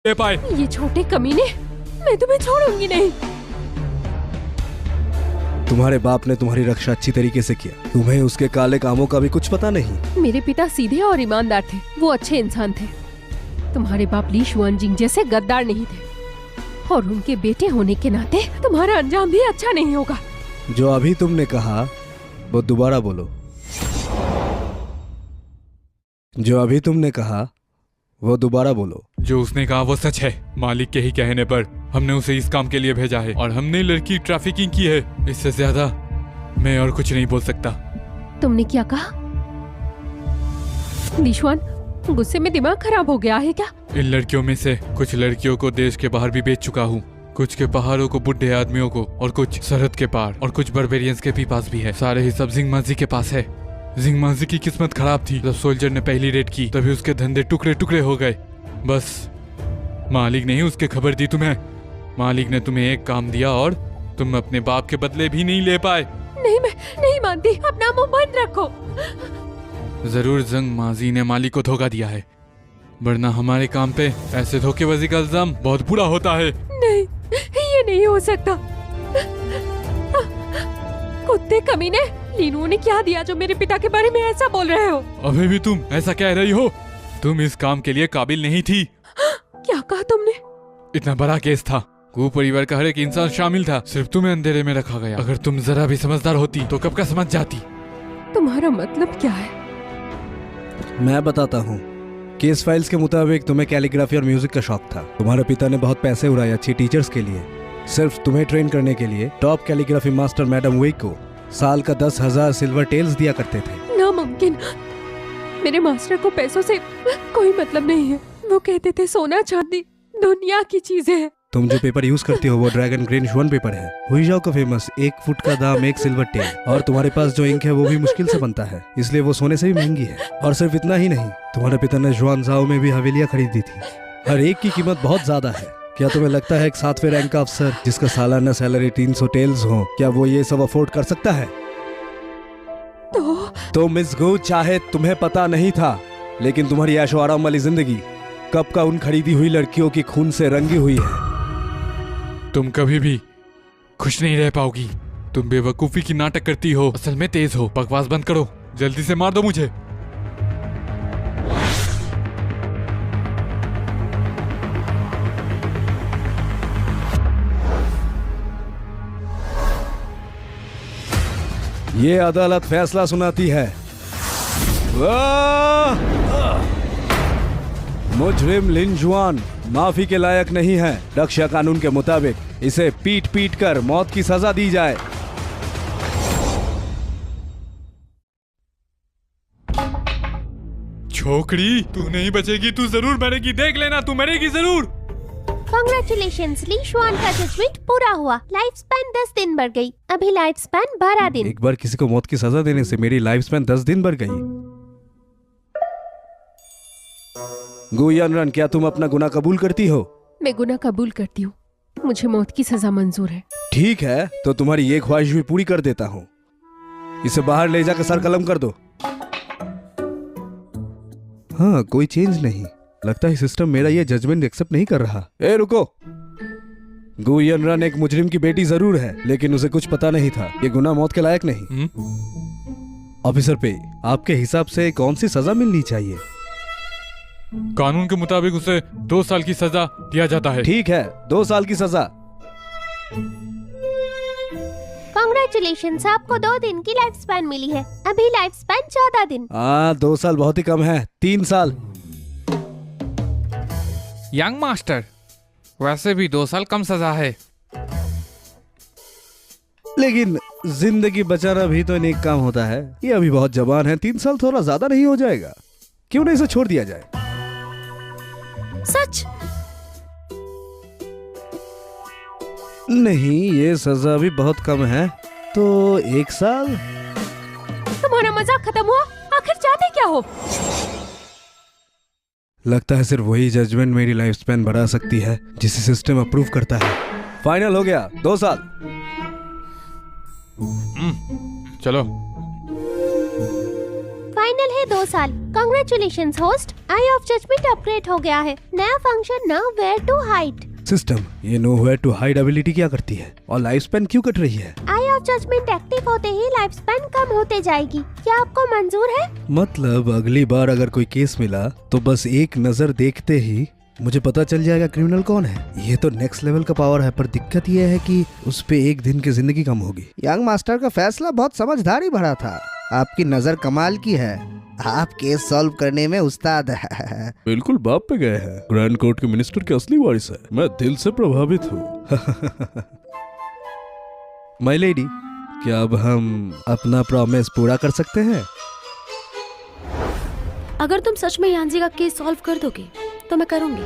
ले पाए। ये छोटे कमीने, मैं तुम्हें छोड़ूंगी नहीं। तुम्हारे बाप ने तुम्हारी रक्षा अच्छी तरीके से किया, तुम्हें उसके काले कामों का भी कुछ पता नहीं। मेरे पिता सीधे और ईमानदार थे, वो अच्छे इंसान थे। तुम्हारे बाप ली शुआनजिंग जैसे गद्दार नहीं थे, और उनके बेटे होने के नाते तुम्हारा अंजाम भी अच्छा नहीं होगा। जो अभी तुमने कहा वो दोबारा बोलो। जो अभी तुमने कहा वो दोबारा बोलो। जो उसने कहा वो सच है। मालिक के ही कहने पर हमने उसे इस काम के लिए भेजा है और हमने लड़की ट्रैफिकिंग की है। इससे ज्यादा मैं और कुछ नहीं बोल सकता। तुमने क्या कहा? लीशुआन, गुस्से में दिमाग खराब हो गया है क्या? इन लड़कियों में से कुछ लड़कियों को देश के बाहर भी बेच चुका हूँ, कुछ के पहाड़ों को बुढ़े आदमियों को, और कुछ सरहद के पार, और कुछ बर्बेरियंस के भी पास भी है। सारे ही सब जिंगमाजी के पास है। जिंगमाजी की किस्मत खराब थी। जब सोल्जर ने पहली रेड की तभी उसके धंधे टुकड़े टुकड़े हो गए। बस मालिक ने ही उसके खबर दी तुम्हें। मालिक ने तुम्हें एक काम दिया और तुम अपने बाप के बदले भी नहीं ले पाए। नहीं, मैं नहीं मानती। अपना मुंह बंद रखो। जरूर जिंगमाजी ने मालिक को धोखा दिया है, वरना हमारे काम पे ऐसे धोखेबाजी का इल्जाम बहुत बुरा होता है। नहीं, ये नहीं हो सकता। कुत्ते कमीने, लीनू ने क्या दिया जो मेरे पिता के बारे में ऐसा बोल रहे हो? अभी भी तुम ऐसा कह रही हो? तुम इस काम के लिए काबिल नहीं थी। क्या कहा तुमने? इतना बड़ा केस था, कू परिवार का हर एक इंसान शामिल था, सिर्फ तुम्हें अंधेरे में रखा गया। अगर तुम जरा भी समझदार होती तो कब का समझ जाती। तुम्हारा मतलब क्या है? मैं बताता हूँ। केस फाइल्स के मुताबिक तुम्हें कैलीग्राफी और म्यूजिक का शौक था। तुम्हारे पिता ने बहुत पैसे उड़ाए अच्छी टीचर्स के लिए। सिर्फ तुम्हें ट्रेन करने के लिए टॉप कैलीग्राफी मास्टर मैडम वेई को साल का 10,000 सिल्वर टेल्स दिया करते थे। नामुमकिन। मेरे मास्टर को पैसों से कोई मतलब नहीं है। वो कहते थे सोना चांदी दुनिया की चीजें हैं। तुम जो पेपर यूज करती हो वो ड्रैगन ग्रीन शुअन पेपर है। हुईजाओ का फेमस 1 फुट का दाम 1 सिल्वर टेल। और तुम्हारे पास जो इंक है वो भी मुश्किल से बनता है, इसलिए वो सोने से भी महंगी है। और सिर्फ इतना ही नहीं, तुम्हारे पिता ने जुआनजाओ में भी हवेलियां खरीदी थी। हर एक की कीमत बहुत ज्यादा है। क्या तुम्हें लगता है एक 7वें रैंक का अफसर जिसका सालाना सैलरी 300 टेल्स हो, क्या वो ये सब अफोर्ड कर सकता है? तो मिस गो, चाहे तुम्हें पता नहीं था, लेकिन तुम्हारी ऐशो आराम वाली जिंदगी कब का उन खरीदी हुई लड़कियों की खून से रंगी हुई है। तुम कभी भी खुश नहीं रह पाओगी। तुम बेवकूफी की नाटक करती हो, असल में तेज हो। बकवास बंद करो, जल्दी से मार दो मुझे। ये अदालत फैसला सुनाती है। मुजरिम लिन जुआन माफी के लायक नहीं है। रक्षा कानून के मुताबिक इसे पीट पीट कर मौत की सजा दी जाए। छोकरी, तू नहीं बचेगी, तू जरूर मरेगी। देख लेना, तू मरेगी जरूर। कांग्रेचुलेशंस, ली शुआन का जजमेंट पूरा हुआ। लाइफ स्पैन 10 दिन बढ़ गई। अभी लाइफ स्पैन 12 दिन। एक बार किसी को मौत की सजा देने से मेरी लाइफ स्पैन 10 दिन बढ़ गई। गुयानरन, क्या तुम अपना गुनाह कबूल करती हो? मैं गुनाह कबूल करती हूँ। मुझे मौत की सजा मंजूर है। ठीक है, तो तुम्हारी ये ख्वाहिश भी पूरी कर देता हूँ। इसे बाहर ले जाकर सर कलम कर दो। हाँ, कोई चेंज नहीं। लगता है सिस्टम मेरा ये जजमेंट एक्सेप्ट नहीं कर रहा। ए रुको, गुयानरन एक मुजरिम की बेटी जरूर है, लेकिन उसे कुछ पता नहीं था। ये गुनाह मौत के लायक नहीं। ऑफिसर पे, आपके हिसाब से कौन सी सजा मिलनी चाहिए? कानून के मुताबिक उसे 2 साल की सजा दिया जाता है। ठीक है, 2 साल की सजा। कांग्रेचुलेशंस, आपको 2 दिन की लाइफ स्पैन मिली है। अभी लाइफ स्पैन 14 दिन। 2 साल बहुत ही कम है। 3 साल। यंग मास्टर, वैसे भी 2 साल कम सजा है। लेकिन जिंदगी बचाना भी तो नेक काम होता है। ये अभी बहुत जवान है, 3 साल थोड़ा ज्यादा नहीं हो जाएगा? क्यों नहीं इसे छोड़ दिया जाए? सच? नहीं, ये सजा भी बहुत कम है, तो 1 साल। तुम्हारा मजाक खत्म हुआ? आखिर चाहते क्या हो? लगता है सिर्फ वही जजमेंट मेरी लाइफ स्पैन बढ़ा सकती है जिसे सिस्टम अप्रूव करता है। फाइनल हो गया, 2 साल। चलो। फाइनल है 2 साल। Congratulation host, eye of judgement upgrade हो गया है। नया function now where to hide. System, ये nowhere to hide ability क्या करती है और लाइफ स्पैन क्यों कट रही है? आई ऑफ जजमेंट एक्टिव होते ही लाइफ स्पैन कम होते जाएगी। क्या आपको मंजूर है? मतलब अगली बार अगर कोई केस मिला तो बस एक नजर देखते ही मुझे पता चल जाएगा क्रिमिनल कौन है। ये तो नेक्स्ट लेवल का पावर है, पर दिक्कत ये है कि उस पे एक दिन की जिंदगी कम होगी। यंग मास्टर का फैसला बहुत समझदारी भरा था। आपकी नजर कमाल की है। आप केस सॉल्व करने में उस्ताद है। बिल्कुल बाप पे गए हैं। ग्रैंड कोर्ट के मिनिस्टर के असली वारिस है। मैं दिल से प्रभावित हूँ। माय लेडी, क्या अब हम अपना प्रॉमिस पूरा कर सकते हैं? अगर तुम सच में यांजी का केस सॉल्व कर दोगे तो मैं करूंगी।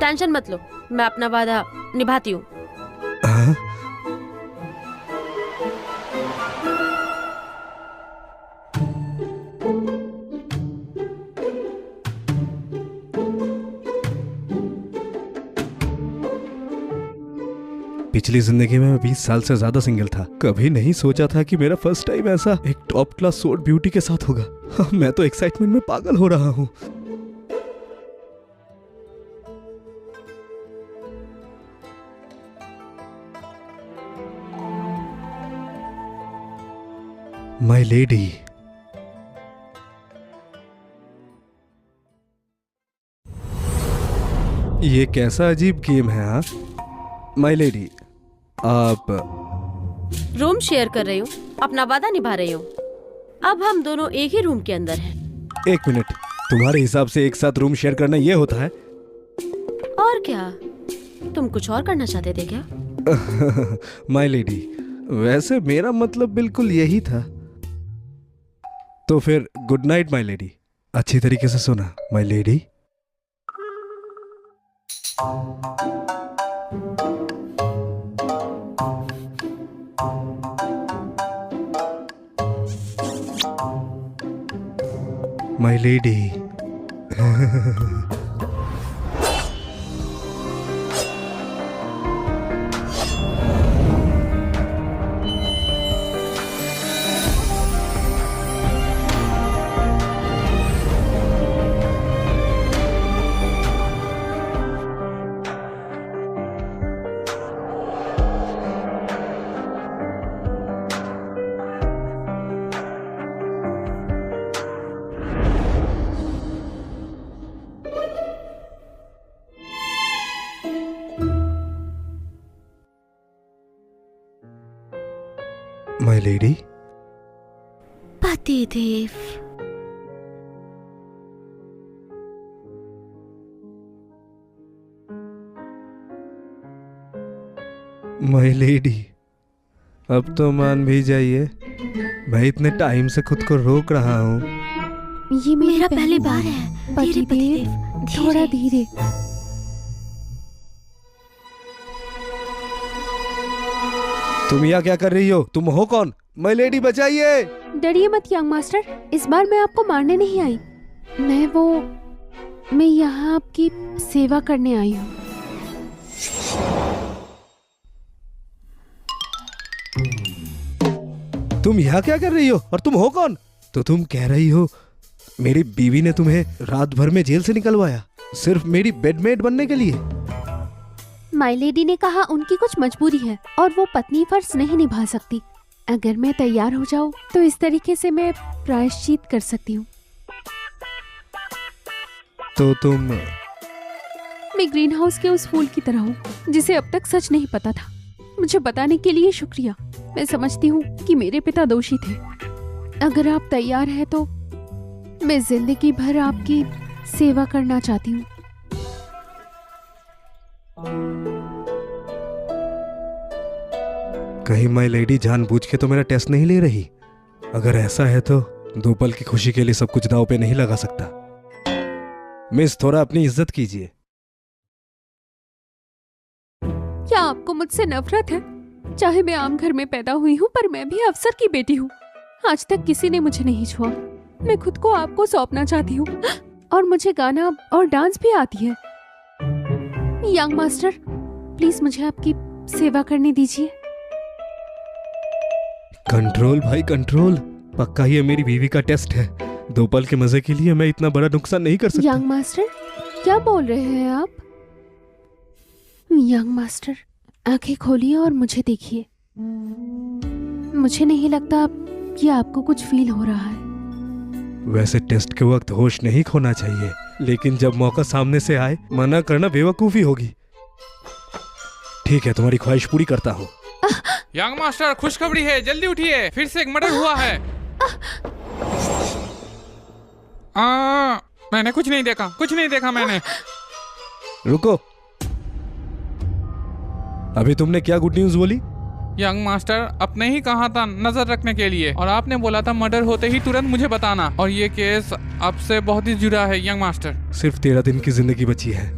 टेंशन मत लो, मैं अपना वादा निभाती हूँ। हाँ? पिछली जिंदगी में मैं 20 साल से ज्यादा सिंगल था। कभी नहीं सोचा था कि मेरा फर्स्ट टाइम ऐसा एक टॉप क्लास सोर्ड ब्यूटी के साथ होगा। मैं तो एक्साइटमेंट में पागल हो रहा हूँ। माय लेडी, ये कैसा अजीब गेम है? हाँ माय लेडी, आप रूम शेयर कर रही हूँ, अपना वादा निभा रही हूँ। अब हम दोनों एक ही रूम के अंदर हैं। एक मिनट, तुम्हारे हिसाब से एक साथ रूम शेयर करना ये होता है? और क्या, तुम कुछ और करना चाहते थे क्या? माय लेडी, वैसे मेरा मतलब बिल्कुल यही था। तो फिर गुड नाइट माय लेडी। अच्छी तरीके से सुना my lady. My lady. My lady. पतिदेव। माय लेडी, अब तो मान भी जाइए। मैं इतने टाइम से खुद को रोक रहा हूँ। ये मेरा पहली बार है। धीरे पतिदेव, पतिदेव, थोड़ा धीरे। तुम यहाँ क्या कर रही हो? तुम हो कौन? माय लेडी बचाइए। डरिए मत यंग मास्टर, इस बार मैं आपको मारने नहीं आई। मैं यहाँ आपकी सेवा करने आई हूँ। तुम यहाँ क्या कर रही हो और तुम हो कौन? तो तुम कह रही हो मेरी बीवी ने तुम्हें रात भर में जेल से निकलवाया सिर्फ मेरी बेडमेट बनने के लिए? माय लेडी ने कहा उनकी कुछ मजबूरी है और वो पत्नी फर्ज नहीं निभा सकती। अगर मैं तैयार हो जाऊं तो इस तरीके से मैं प्रायश्चित कर सकती हूँ। तो तुम? मैं ग्रीन हाउस के उस फूल की तरह हूँ जिसे अब तक सच नहीं पता था। मुझे बताने के लिए शुक्रिया। मैं समझती हूँ कि मेरे पिता दोषी थे। अगर आप तैयार हैं तो मैं जिंदगी भर आपकी सेवा करना चाहती हूँ। कहीं माय लेडी जानबूझ के तो मेरा टेस्ट नहीं ले रही? अगर ऐसा है तो 2 पल की खुशी के लिए सब कुछ दांव पे नहीं लगा सकता। मिस, थोड़ा अपनी इज्जत कीजिए। क्या आपको मुझसे नफरत है? चाहे मैं आम घर में पैदा हुई हूँ पर मैं भी अफसर की बेटी हूँ। आज तक किसी ने मुझे नहीं छुआ। मैं खुद को आपको सौंपना चाहती हूँ और मुझे गाना और डांस भी आती है। यंग मास्टर, प्लीज मुझे आपकी सेवा करने दीजिए। कंट्रोल भाई कंट्रोल। पक्का ये मेरी बीवी का टेस्ट है। 2 पल के मजे के लिए मैं इतना बड़ा नुकसान नहीं कर सकता। यंग मास्टर, क्या बोल रहे हैं आप? यंग मास्टर, आंखें खोलिए और मुझे देखिए। मुझे नहीं लगता कि आपको कुछ फील हो रहा है। वैसे टेस्ट के वक्त होश नहीं खोना चाहिए, लेकिन जब मौका सामने से आए मना करना बेवकूफी होगी। ठीक है, तुम्हारी ख्वाहिश पूरी करता हूँ। यंग मास्टर, खुशखबरी है, जल्दी उठिए, फिर से एक मर्डर हुआ है। मैंने कुछ नहीं देखा, कुछ नहीं देखा मैंने। रुको, अभी तुमने क्या गुड न्यूज बोली? यंग मास्टर, आपने ही कहा था नजर रखने के लिए, और आपने बोला था मर्डर होते ही तुरंत मुझे बताना, और ये केस आपसे बहुत ही जुड़ा है यंग मास्टर। सिर्फ 13 दिन की जिंदगी बची है।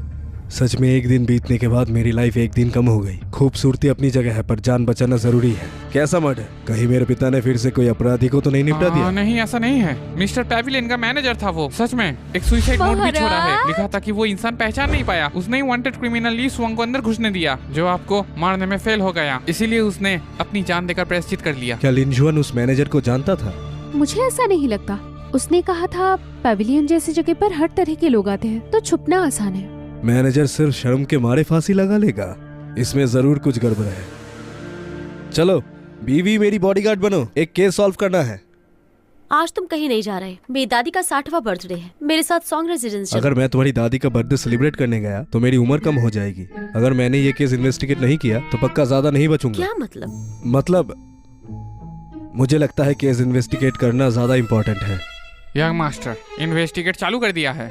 सच में एक दिन बीतने के बाद मेरी लाइफ एक दिन कम हो गई। खूबसूरती अपनी जगह है, पर जान बचाना जरूरी है। कैसा मर्डर? कहीं मेरे पिता ने फिर से कोई अपराधी को तो नहीं निपटा दिया? नहीं, ऐसा नहीं है। मिस्टर पेविलियन का मैनेजर था वो। सच में एक सुसाइड नोट भी छोड़ा है। लिखा था कि वो इंसान पहचान नहीं पाया। उसने ही वांटेड क्रिमिनल ली सुअंग को अंदर घुसने दिया, जो आपको मारने में फेल हो गया। इसीलिए उसने अपनी जान देकर प्रायश्चित कर लिया। क्या लिनजुआन उस मैनेजर को जानता था? मुझे ऐसा नहीं लगता। उसने कहा था पेविलियन जैसी जगह पर हर तरह के लोग आते हैं, तो छुपना आसान है। मैनेजर सिर्फ शर्म के मारे फांसी लगा लेगा? इसमें जरूर कुछ गड़बड़ है। चलो बीवी, मेरी बॉडीगार्ड बनो, एक केस सॉल्व करना है। आज तुम कहीं नहीं जा रहे। मेरी दादी का 60वां बर्थडे है। मेरे साथ सॉन्ग रेजिडेंस। अगर मैं तुम्हारी दादी का बर्थडे सेलिब्रेट करने गया तो मेरी उम्र कम हो जाएगी। अगर मैंने ये केस इन्वेस्टिगेट नहीं किया तो पक्का ज्यादा नहीं बचूंगा। क्या मतलब? मतलब मुझे लगता है केस इन्वेस्टिगेट करना ज्यादा इम्पोर्टेंट है। यंग मास्टर, इन्वेस्टिगेट चालू कर दिया है।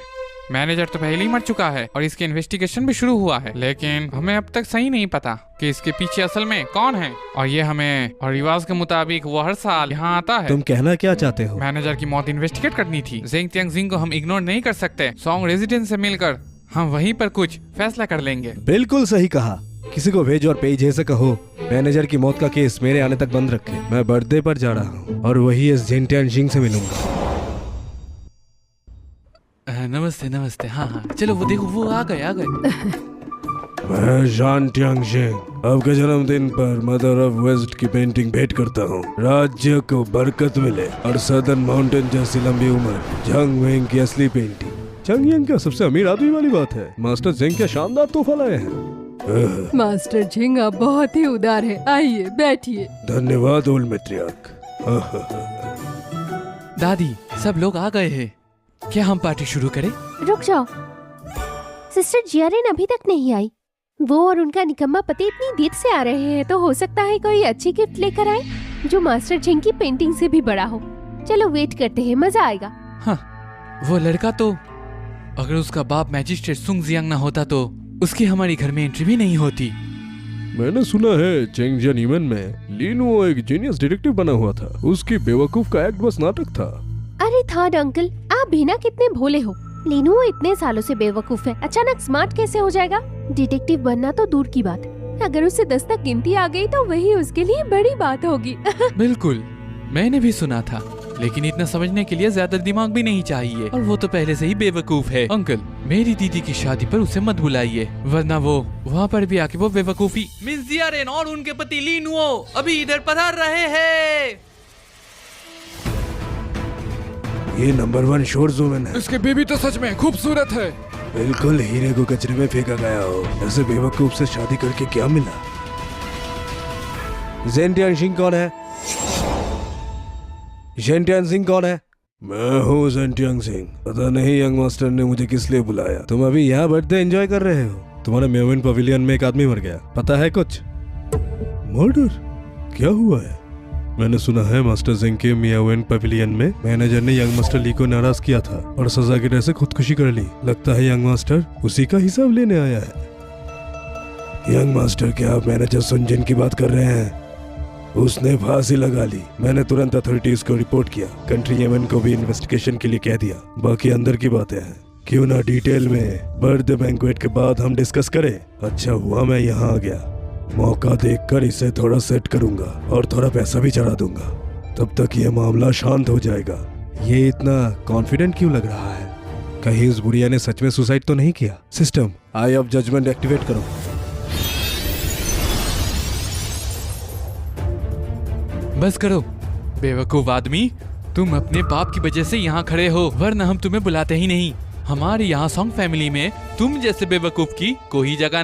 मैनेजर तो पहले ही मर चुका है और इसकी इन्वेस्टिगेशन भी शुरू हुआ है, लेकिन हमें अब तक सही नहीं पता कि इसके पीछे असल में कौन है। और ये हमें और रिवाज के मुताबिक वो हर साल यहाँ आता है। तुम कहना क्या चाहते हो? मैनेजर की मौत इन्वेस्टिगेट करनी थी। जेंग तियांगजिंग को हम इग्नोर नहीं कर सकते। सॉन्ग रेजिडेंस से मिलकर हम वहीं पर कुछ फैसला कर लेंगे। बिल्कुल सही कहा। किसी को भेज और पेज से कहो मैनेजर की मौत का केस मेरे आने तक बंद रखे। मैं बर्थडे पर जा रहा हूँ और वही इस जेंग तियांगजिंग से मिलूंगा। नमस्ते नमस्ते। हाँ हाँ, चलो वो देखो, वो आ गए। मैं जान तियांगजिंग आपके जन्मदिन पर मदर ऑफ वेस्ट की पेंटिंग भेंट करता हूँ। राज्य को बरकत मिले और सदर्न माउंटेन जैसी लंबी उम्र। जंग वेंग की असली पेंटिंग। जंग येंग क्या सबसे अमीर आदमी वाली बात है। मास्टर जेंग क्या शानदार तोहफा लाए हैं। मास्टर झिंग, आप बहुत ही उदार है। आइए बैठिए। धन्यवाद ओल्ड मैट्रियार्क। दादी, सब लोग आ गए हैं। क्या हम पार्टी शुरू करें? रुक जाओ, सिस्टर जियारेन अभी तक नहीं आई। वो और उनका निकम्मा पति इतनी देर से आ रहे हैं, तो हो सकता है कोई अच्छी गिफ्ट लेकर आए जो मास्टर झिंग की पेंटिंग से भी बड़ा हो। चलो वेट करते हैं, मजा आएगा। हाँ, वो लड़का तो, अगर उसका बाप मैजिस्ट्रेट सुंग जियांग ना होता तो उसकी हमारी घर में एंट्री भी नहीं होती। मैंने सुना है चेंगजियानिमन में लिनुओ एक जीनियस डिटेक्टिव बना हुआ था। उसकी बेवकूफ का एक्ट बस नाटक था। अरे थर्ड अंकल, आप भी ना कितने भोले हो। लीनुओ इतने सालों से बेवकूफ है, अचानक स्मार्ट कैसे हो जाएगा? डिटेक्टिव बनना तो दूर की बात, अगर उसे 10 तक गिनती आ गई तो वही उसके लिए बड़ी बात होगी। बिल्कुल, मैंने भी सुना था, लेकिन इतना समझने के लिए ज्यादा दिमाग भी नहीं चाहिए, और वो तो पहले से ही बेवकूफ है। अंकल, मेरी दीदी की शादी पर उसे मत बुलाइए, वरना वो वहाँ पर भी आके वो बेवकूफी। मिस जियारेन और उनके पति लिनुओ अभी इधर पधार रहे हैं। ये नंबर 1 शोर वुमेन है। इसके बेबी तो सच में खूबसूरत है। बिल्कुल हीरे को कचरे में फेंका गया हो। ऐसे बेवकूफ से शादी करके क्या मिला? जेन तियांगजिंग कौन है? जेन तियांगजिंग कौन है? मैं हूँ जेन तियांगजिंग। पता नहीं यंग मास्टर ने मुझे किस लिए बुलाया। तुम अभी यहाँ बर्थडे एंजॉय कर रहे हो। तुम्हारे म्योवेन पवेलियन में एक आदमी मर गया, पता है कुछ? मर्डर? क्या हुआ है? मैंने सुना है मास्टर जेंग के म्योवेन पवेलियन में मैनेजर ने यंग मास्टर ली को नाराज किया था और सजा की वजह से खुदकुशी कर ली। लगता है यंग मास्टर उसी का हिसाब लेने आया है। यंग मास्टर, क्या आप मैनेजर सुनजिन की बात कर रहे हैं? उसने फांसी लगा ली। मैंने तुरंत अथॉरिटीज को रिपोर्ट किया। कंट्री येमन को भी इन्वेस्टिगेशन के लिए कह दिया। बाकी अंदर की बातें हैं, क्यों ना डिटेल में बर्थडे बैंक्वेट के बाद हम डिस्कस करें। अच्छा हुआ मैं यहाँ आ गया। मौका देखकर इसे थोड़ा सेट करूंगा और थोड़ा पैसा भी चढ़ा दूंगा। तब तक ये मामला शांत हो जाएगा। ये इतना कॉन्फिडेंट क्यों लग रहा है? कहीं उस बुढ़िया ने सच में सुसाइड तो नहीं किया? System, eye of judgment activate करो। बस करो बेवकूफ आदमी, तुम अपने बाप की वजह से यहाँ खड़े हो, वरना हम तुम्हें बुलाते ही नहीं। हमारे यहाँ सॉन्ग फैमिली में तुम जैसे बेवकूफ की कोई जगह